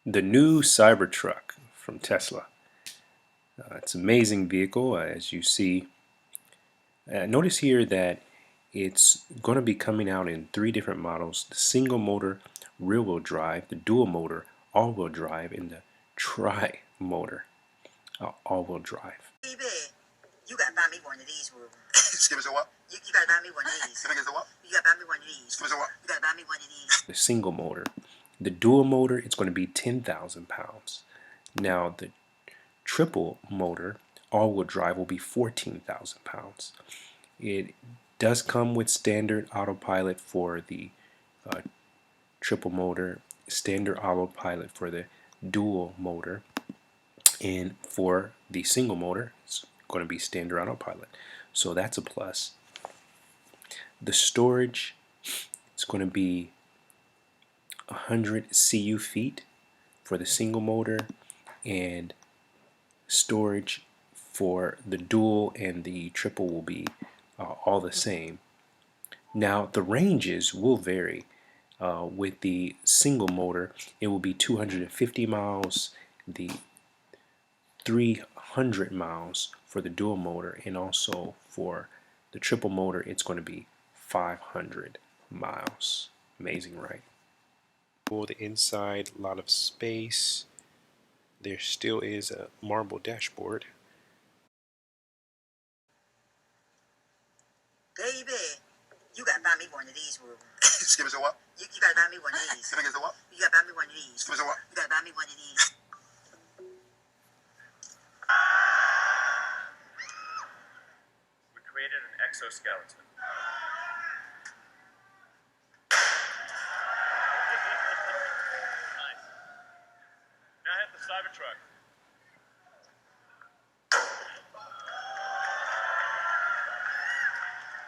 The new Cybertruck from Tesla. It's an amazing vehicle, as you see. Notice here that it's going to be coming out in 3 different models: the single motor rear-wheel drive, the dual motor all-wheel drive, and the tri-motor all-wheel drive. Baby, you gotta buy me one of these, Ruben. Excuse me, what? You gotta buy me one of these. Excuse me, what? You gotta buy me one of these. Excuse me, what? You gotta buy me one of these. The single motor. The dual motor, it's going to be 10,000 pounds. Now the triple motor all-wheel drive will be 14,000 pounds. It does come with standard autopilot for the triple motor, standard autopilot for the dual motor, and for the single motor it's going to be standard autopilot, so that's a plus. The storage, it's going to be 100 cu feet for the single motor, and storage for the dual and the triple will be all the same. Now the ranges will vary. With the single motor it will be 250 miles, the 300 miles for the dual motor, and also for the triple motor it's going to be 500 miles. Amazing, right? For the inside, a lot of space. There still is a marble dashboard. Baby, you gotta buy me one of these, Ruben. Excuse me, what? You gotta buy me one of these. Excuse me, what? You gotta buy me one of these. Excuse me, what? You gotta buy me one of these. We created an exoskeleton. Nice. Now hit the Cybertruck.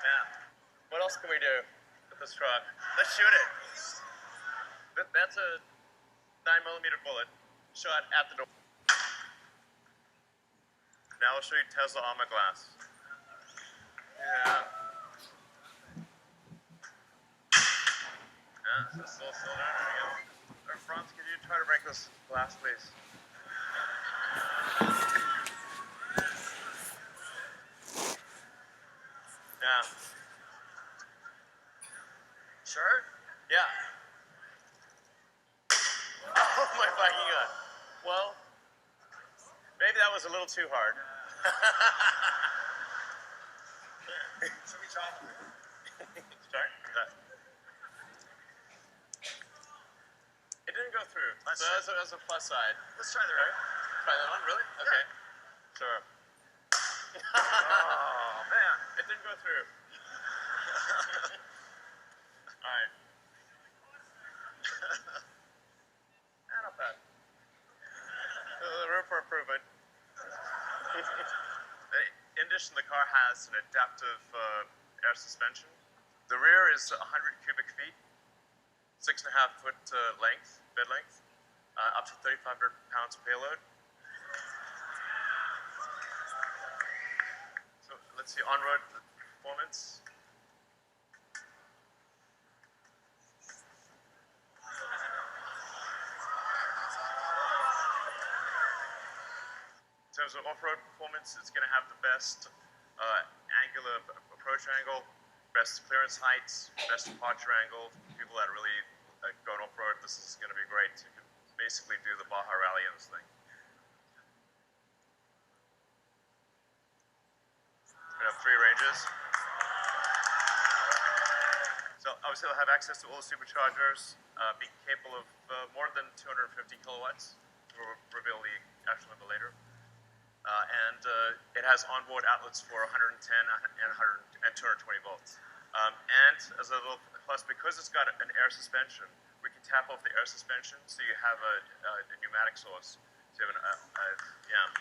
Now, what else can we do with this truck? Let's shoot it. That's a 9mm bullet shot at the door. Now I'll show you Tesla on my glass. Yeah. Yeah, it's still down there again. Franz, could you try to break this glass, please? Yeah. Sure? Yeah. Oh my fucking god. Well, maybe that was a little too hard. Should we try? Sorry? It didn't go through. So that's a plus side. Let's try the right. Try that one? Really? Okay. Yeah. Sure. Oh, man. It didn't go through. Alright. Not bad. Room for improvement. In addition, the car has an adaptive air suspension. The rear is 100 cubic feet, 6.5 foot length, bed length, up to 3,500 pounds payload. So let's see on-road performance. In terms of off-road performance, it's going to have the best angular approach angle, best clearance heights, best departure angle. People that really going off-road, this is going to be great. You can basically do the Baja Rally in this thing. We have 3 ranges. So obviously they'll have access to all the superchargers, be capable of more than 250 kilowatts. We'll reveal the actual number later. And it has onboard outlets for 110 and 220 volts. And as a little plus, because it's got an air suspension, we can tap off the air suspension, so you have a pneumatic source. So you have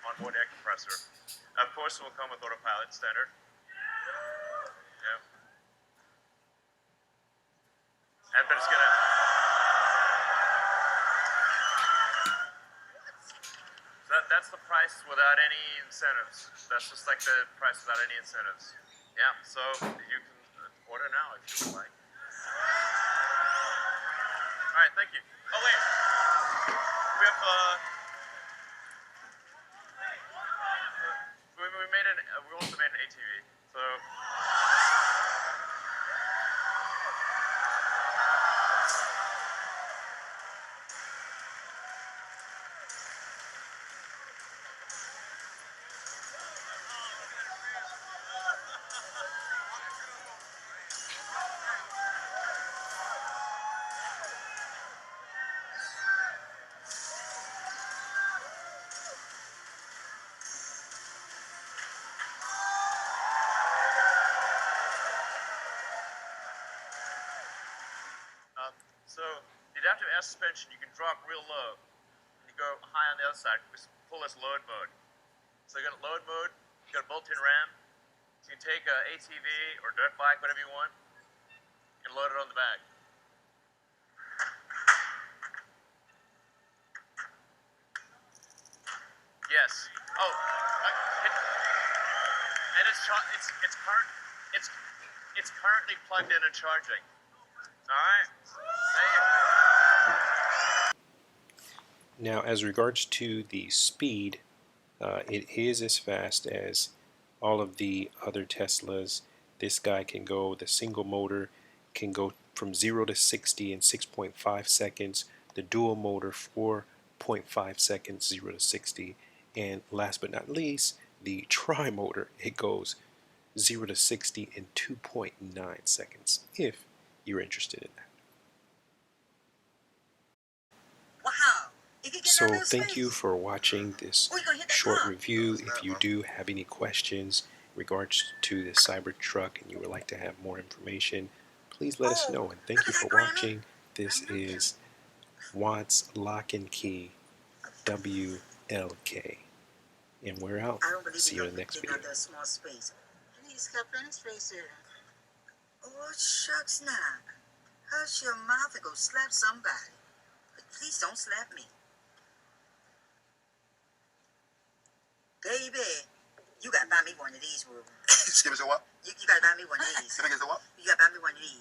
onboard air compressor. Of course, it will come with autopilot standard. Yeah. But it's gonna. That's the price without any incentives. That's just like the price without any incentives. Yeah, so you can order now if you would like. The adaptive air suspension, you can drop real low. And you go high on the other side. We pull this load mode. So you got load mode, you got a built-in RAM. So you can take a ATV or dirt bike, whatever you want, and load it on the back. Yes. Oh, and it's currently plugged in and charging. All right. Now, as regards to the speed, it is as fast as all of the other Teslas. This guy can go, the single motor can go from 0 to 60 in 6.5 seconds. The dual motor 4.5 seconds, 0 to 60. And last but not least, the tri-motor, it goes 0 to 60 in 2.9 seconds, if you're interested in that. Wow. So thank you for watching this short review. If you do have any questions in regards to the Cybertruck and you would like to have more information, please let us know. And thank you for watching. This is Watts Lock and Key WLK. And we're out. I don't believe See you in the next video. another small space. He's got plenty of space here. Oh, shucks now. Hush your mouth and go slap somebody. But please don't slap me. Baby, you gotta buy me one of these, Ruben. Excuse me, so what? You gotta buy me one of these. You gotta buy me one of these.